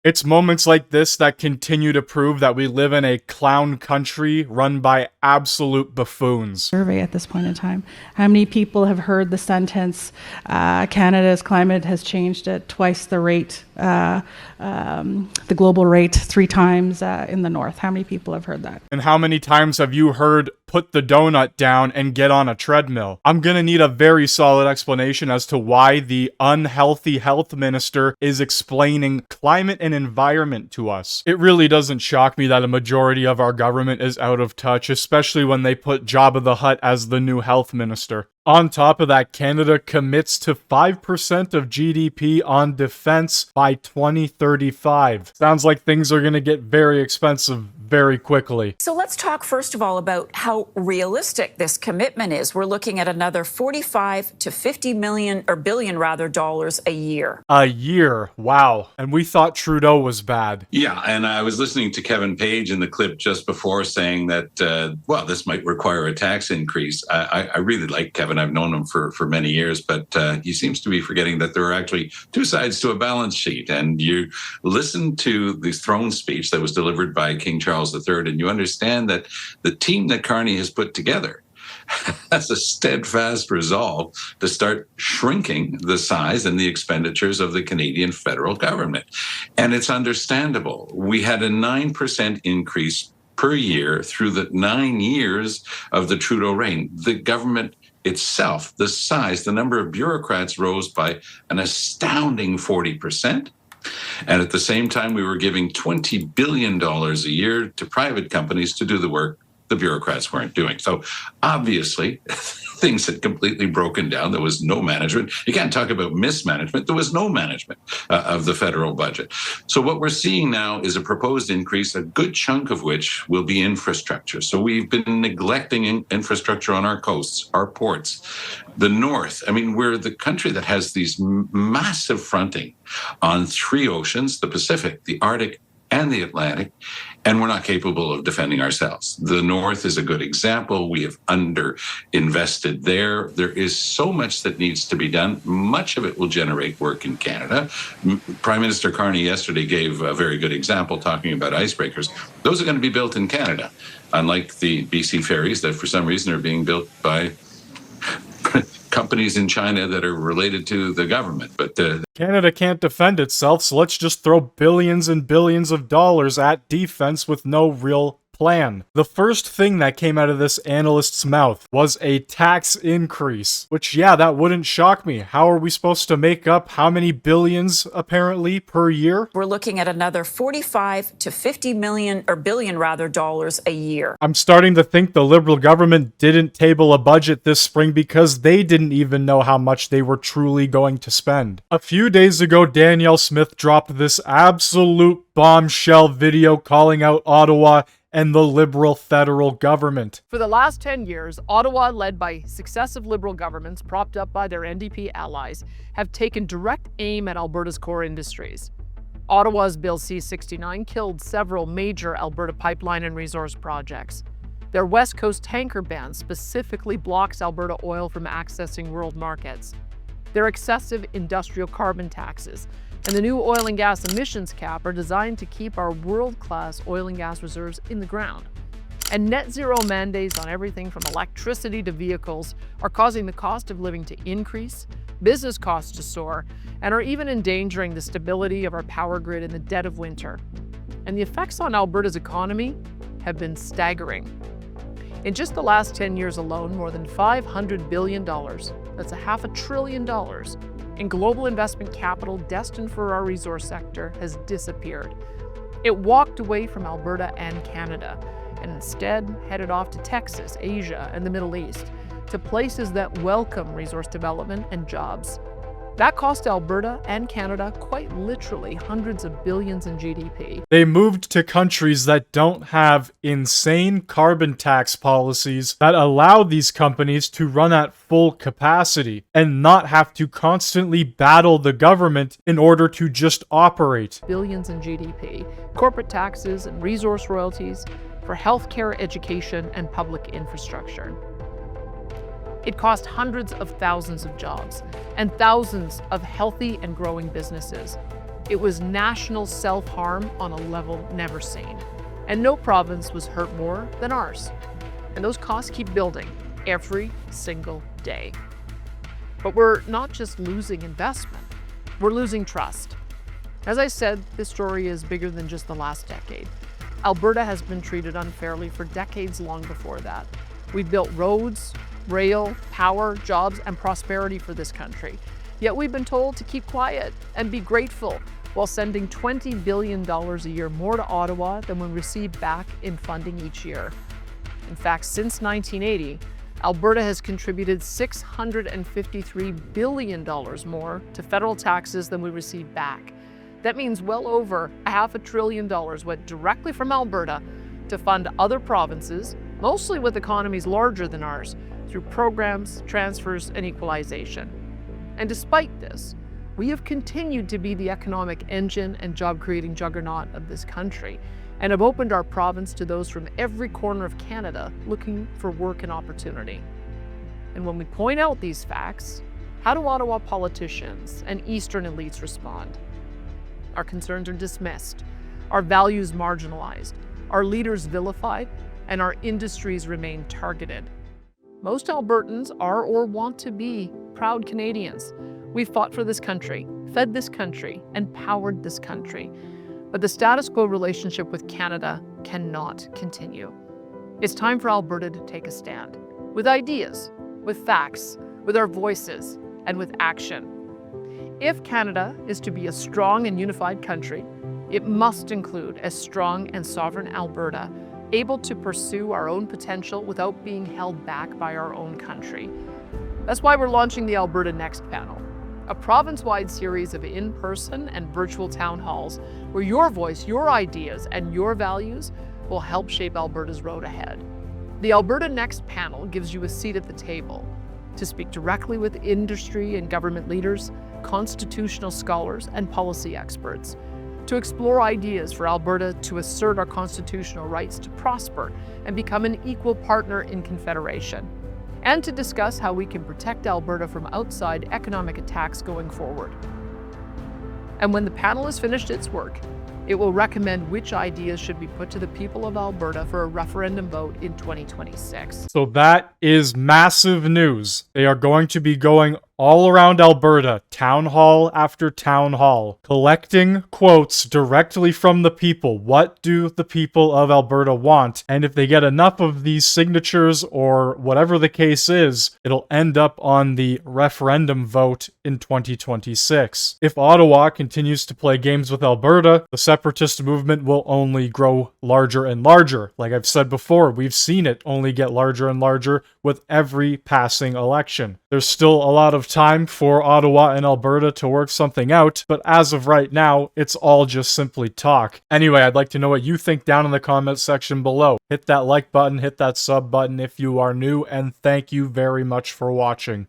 It's moments like this that continue to prove that we live in a clown country run by absolute buffoons. Survey at this point in time. How many people have heard the sentence, Canada's climate has changed at twice the rate, the global rate, 3 times in the north? How many people have heard that? And how many times have you heard, put the donut down and get on a treadmill? I'm gonna need a very solid explanation as to why the unhealthy health minister is explaining climate and environment to us. It really doesn't shock me that a majority of our government is out of touch, especially when they put Jabba the Hutt as the new health minister. On top of that, Canada commits to 5% of GDP on defense by 2035. Sounds like things are going to get very expensive very quickly. So let's talk first of all about how realistic this commitment is. We're looking at another 45 to 50 million, or billion rather, dollars a year. A year, wow. And we thought Trudeau was bad. Yeah, and I was listening to Kevin Page in the clip just before saying that, well, this might require a tax increase. I really like Kevin. I've known him for many years, but he seems to be forgetting that there are actually 2 sides to a balance sheet. And you listen to the throne speech that was delivered by King Charles III, and you understand that the team that Carney has put together has a steadfast resolve to start shrinking the size and the expenditures of the Canadian federal government. And it's understandable. We had a 9% increase per year through the 9 years of the Trudeau reign. The government itself, the size, the number of bureaucrats rose by an astounding 40%. And at the same time, we were giving $20 billion a year to private companies to do the work the bureaucrats weren't doing. So obviously, things had completely broken down. There was no management. You can't talk about mismanagement. There was no management of the federal budget. So what we're seeing now is a proposed increase, a good chunk of which will be infrastructure. So we've been neglecting infrastructure on our coasts, our ports, the north. I mean, we're the country that has these massive fronting on 3 oceans, the Pacific, the Arctic, and the Atlantic, and we're not capable of defending ourselves. The North is a good example. We have underinvested there. There is so much that needs to be done. Much of it will generate work in Canada. Prime Minister Carney yesterday gave a very good example talking about icebreakers. Those are going to be built in Canada, unlike the BC ferries that for some reason are being built by companies in China that are related to the government. But Canada can't defend itself, so let's just throw billions and billions of dollars at defense with no real plan. The first thing that came out of this analyst's mouth was a tax increase, which, yeah, that wouldn't shock me. How are we supposed to make up how many billions, apparently, per year? We're looking at another 45 to 50 million, or billion rather, dollars a year. I'm starting to think the Liberal government didn't table a budget this spring because they didn't even know how much they were truly going to spend. A few days ago, Danielle Smith dropped this absolute bombshell video calling out Ottawa and the Liberal federal government. For the last 10 years, Ottawa, led by successive Liberal governments propped up by their NDP allies, have taken direct aim at Alberta's core industries. Ottawa's Bill C-69 killed several major Alberta pipeline and resource projects. Their West Coast tanker ban specifically blocks Alberta oil from accessing world markets. Their excessive industrial carbon taxes and the new oil and gas emissions cap are designed to keep our world-class oil and gas reserves in the ground. And net zero mandates on everything from electricity to vehicles are causing the cost of living to increase, business costs to soar, and are even endangering the stability of our power grid in the dead of winter. And the effects on Alberta's economy have been staggering. In just the last 10 years alone, more than $500 billion, that's $500 billion, in global investment capital destined for our resource sector has disappeared. It walked away from Alberta and Canada, and instead headed off to Texas, Asia, and the Middle East, to places that welcome resource development and jobs. That cost Alberta and Canada quite literally hundreds of billions in GDP. They moved to countries that don't have insane carbon tax policies that allow these companies to run at full capacity and not have to constantly battle the government in order to just operate. Billions in GDP, corporate taxes and resource royalties for healthcare, education, and public infrastructure. It cost hundreds of thousands of jobs and thousands of healthy and growing businesses. It was national self-harm on a level never seen. And no province was hurt more than ours. And those costs keep building every single day. But we're not just losing investment, we're losing trust. As I said, this story is bigger than just the last decade. Alberta has been treated unfairly for decades long before that. We built roads, rail, power, jobs, and prosperity for this country. Yet we've been told to keep quiet and be grateful while sending $20 billion a year more to Ottawa than we receive back in funding each year. In fact, since 1980, Alberta has contributed $653 billion more to federal taxes than we receive back. That means well over $500 billion went directly from Alberta to fund other provinces, mostly with economies larger than ours, through programs, transfers, and equalization. And despite this, we have continued to be the economic engine and job-creating juggernaut of this country, and have opened our province to those from every corner of Canada looking for work and opportunity. And when we point out these facts, how do Ottawa politicians and Eastern elites respond? Our concerns are dismissed, our values marginalized, our leaders vilified, and our industries remain targeted. Most Albertans are or want to be proud Canadians. We've fought for this country, fed this country, and powered this country. But the status quo relationship with Canada cannot continue. It's time for Alberta to take a stand, with ideas, with facts, with our voices, and with action. If Canada is to be a strong and unified country, it must include a strong and sovereign Alberta, able to pursue our own potential without being held back by our own country. That's why we're launching the Alberta Next panel, a province-wide series of in-person and virtual town halls where your voice, your ideas, and your values will help shape Alberta's road ahead. The Alberta Next panel gives you a seat at the table to speak directly with industry and government leaders, constitutional scholars, and policy experts, to explore ideas for Alberta to assert our constitutional rights to prosper and become an equal partner in Confederation, and to discuss how we can protect Alberta from outside economic attacks going forward. And when the panel has finished its work, it will recommend which ideas should be put to the people of Alberta for a referendum vote in 2026. So that is massive news. They are going to be going all around Alberta, town hall after town hall, collecting quotes directly from the people. What do the people of Alberta want? And if they get enough of these signatures or whatever the case is, it'll end up on the referendum vote in 2026. If Ottawa continues to play games with Alberta, the separatist movement will only grow larger and larger. Like I've said before, we've seen it only get larger and larger with every passing election. There's still a lot of time for Ottawa and Alberta to work something out, but as of right now, it's all just simply talk. Anyway, I'd like to know what you think down in the comments section below. Hit that like button, hit that sub button if you are new, and thank you very much for watching.